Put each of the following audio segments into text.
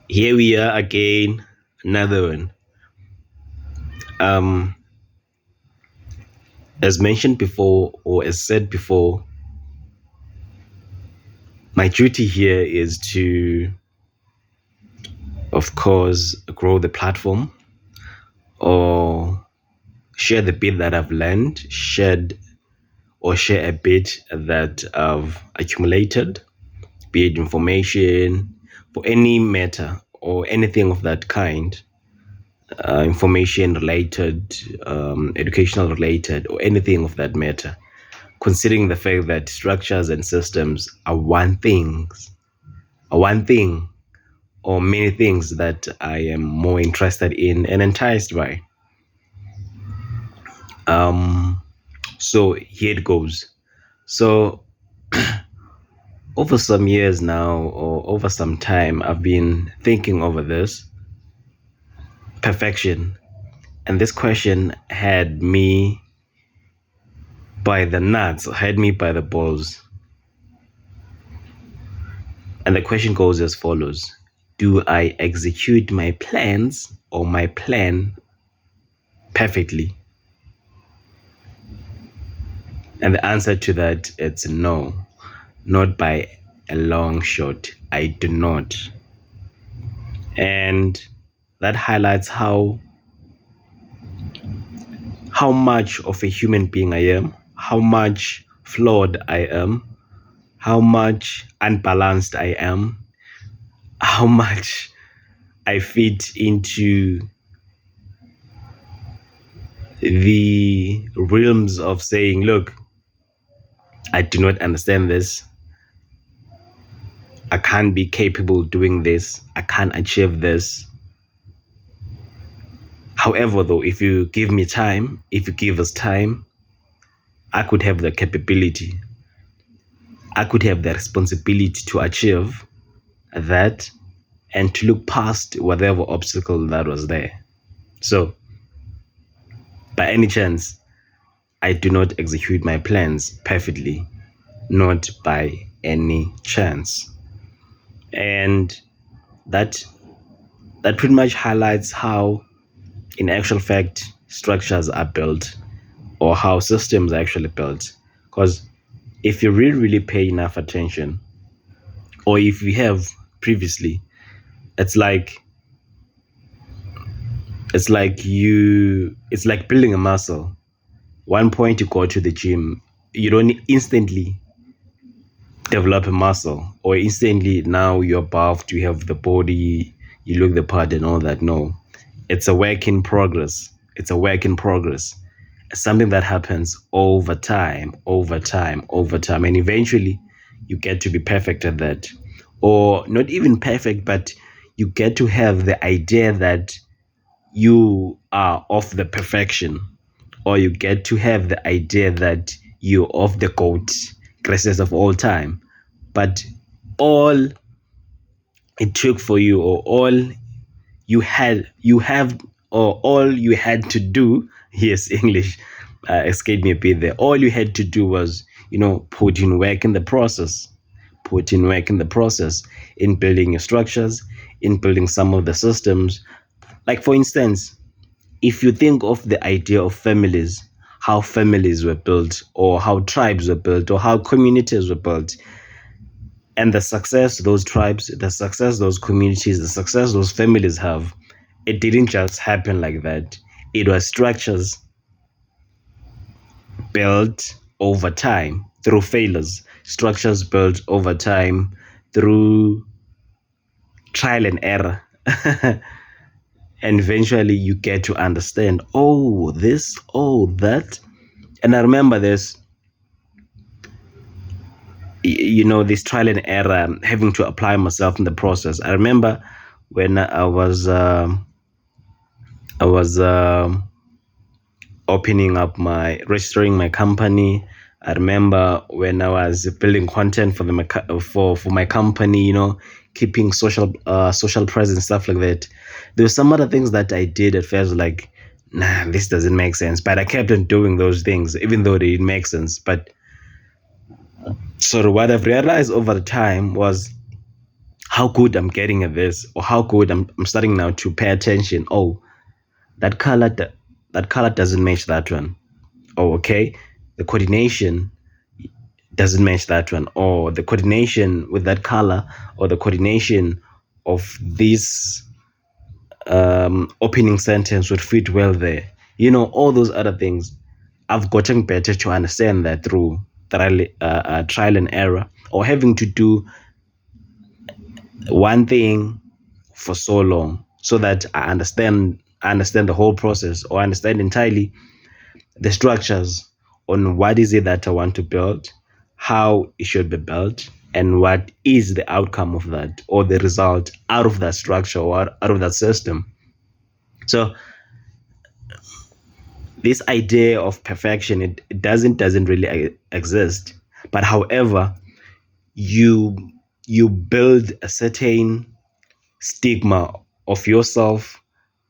Here we are again, another one. Um, as mentioned before, or as said before, my duty here is to, of course, grow the platform or share the bit that I've learned, share a bit that I've accumulated, be it information for any matter or anything of that kind, information related, educational related, or anything of that matter. Considering the fact that structures and systems are one thing or many things that I am more interested in and enticed by. So here it goes. So over some years now, or over some time, I've been thinking over this perfection, and this question had me by the nuts, had me by the balls. And the question goes as follows: do I execute my plans or my plan perfectly? And the answer to that it's no, not by a long shot. I do not. And that highlights how much of a human being I am, how much flawed I am, how much unbalanced I am, how much I fit into the realms of saying, look, I do not understand this. I can't be capable of doing this. I can't achieve this. However, though, if you give me time, if you give us time, I could have the capability. I could have the responsibility to achieve that and to look past whatever obstacle that was there. So, by any chance, I do not execute my plans perfectly, not by any chance. And that pretty much highlights how, in actual fact, structures are built or how systems are actually built. Because if you really pay enough attention, or if you have previously, it's like it's like building a muscle. One point you go to the gym, you don't instantly develop a muscle or instantly now you're buffed, you have the body, you look the part and all that. No, it's a work in progress. It's a work in progress. It's something that happens over time, and eventually you get to be perfect at that. Or not even perfect, but you get to have the idea that you are of the perfection, or you get to have the idea that you're of the GOAT, greatest of all time. But all it took for you, or all you had to do, yes, English escaped me a bit there. All you had to do was, put in work in the process, in building your structures, in building some of the systems. Like, for instance, if you think of the idea of families, how families were built, or how tribes were built, or how communities were built, and the success those tribes, the success those communities, the success those families have, it didn't just happen like that. It was structures built over time through failures, structures built over time through trial and error. And eventually you get to understand, oh, this, oh, that. And I remember this, this trial and error, having to apply myself in the process. I remember when I was registering my company. I remember when I was building content for my company, keeping social presence, stuff like that. There were some other things that I did at first, like, nah, this doesn't make sense. But I kept on doing those things, even though they didn't make sense. But so what I've realized over the time was how good I'm getting at this, or how good I'm starting now to pay attention. Oh, that color that color doesn't match that one. Oh, okay, the coordination doesn't match that one, or the coordination with that color, or the coordination of this opening sentence would fit well there. All those other things. I've gotten better to understand that through trial and error, or having to do one thing for so long, so that I understand the whole process, or understand entirely the structures on what is it that I want to build, how it should be built, and what is the outcome of that, or the result out of that structure, or out of that system. So this idea of perfection, it doesn't really exist. But however, you you build a certain stigma of yourself,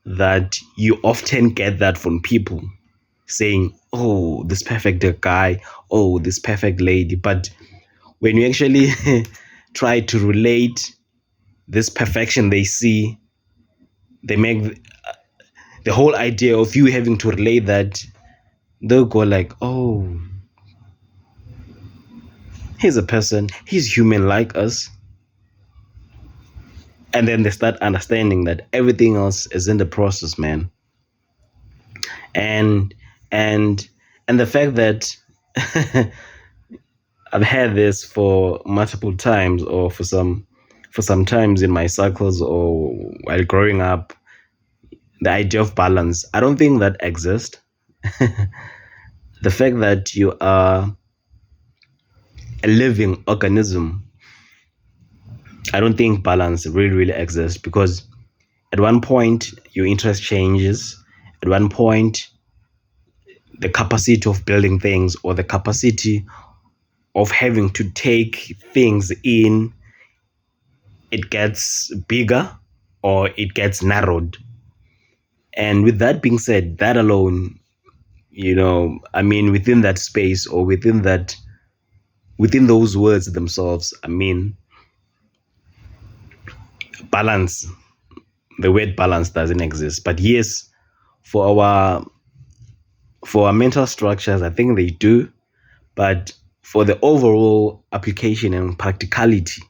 that you often get that from people saying, oh, this perfect guy, oh, this perfect lady. But when you actually try to relate this perfection they see, they make the whole idea of you having to relate that, they'll go like, oh, he's a person, he's human like us. And then they start understanding that everything else is in the process, man. And and and the fact that I've had this for multiple times, or for some times in my circles, or while growing up, the idea of balance, I don't think that exists. The fact that you are a living organism, I don't think balance really exists, because at one point your interest changes. At one point, the capacity of building things, or the capacity of having to take things in, it gets bigger, or it gets narrowed. And with that being said, that alone, within that space, or within those words themselves, balance, the word balance doesn't exist. But yes, for our for our mental structures, I think they do. But for the overall application and practicality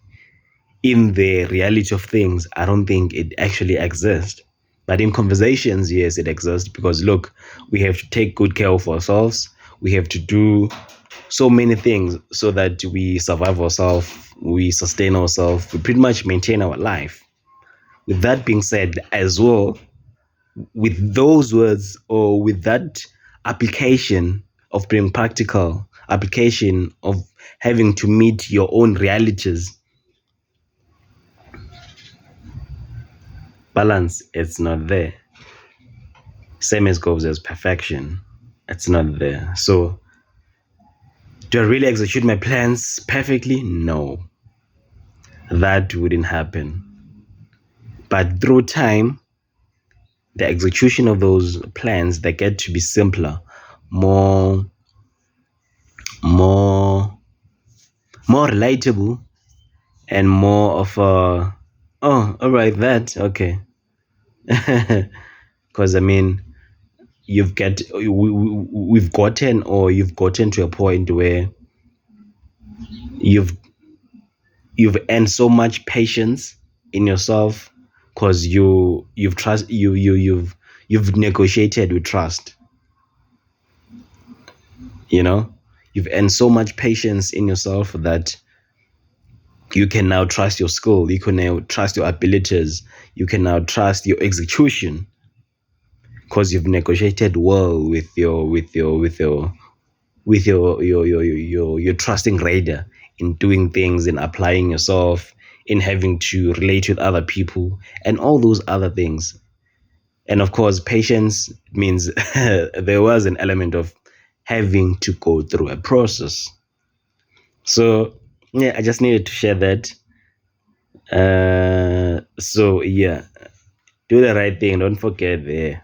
in the reality of things, I don't think it actually exists. But in conversations, yes, it exists, because look, we have to take good care of ourselves. We have to do so many things so that we survive ourselves, we sustain ourselves, we pretty much maintain our life. With that being said, as well, with those words, or with that application of being practical, application of having to meet your own realities, balance, it's not there. Same as goes as perfection, it's not there. So do I really execute my plans perfectly? No, that wouldn't happen. But through time, the execution of those plans, they get to be simpler, more more more relatable, and more of a, oh, all right, that okay. Because you've gotten to a point where you've you've earned so much patience in yourself, because you've negotiated with trust. you know you've earned so much patience in yourself that you can now trust your skill, you can now trust your abilities, you can now trust your execution, because you've negotiated well with your trusting radar, in doing things, in applying yourself, in having to relate with other people, and all those other things. And of course, patience means there was an element of having to go through a process. So yeah, I just needed to share that. So yeah, do the right thing, don't forget there.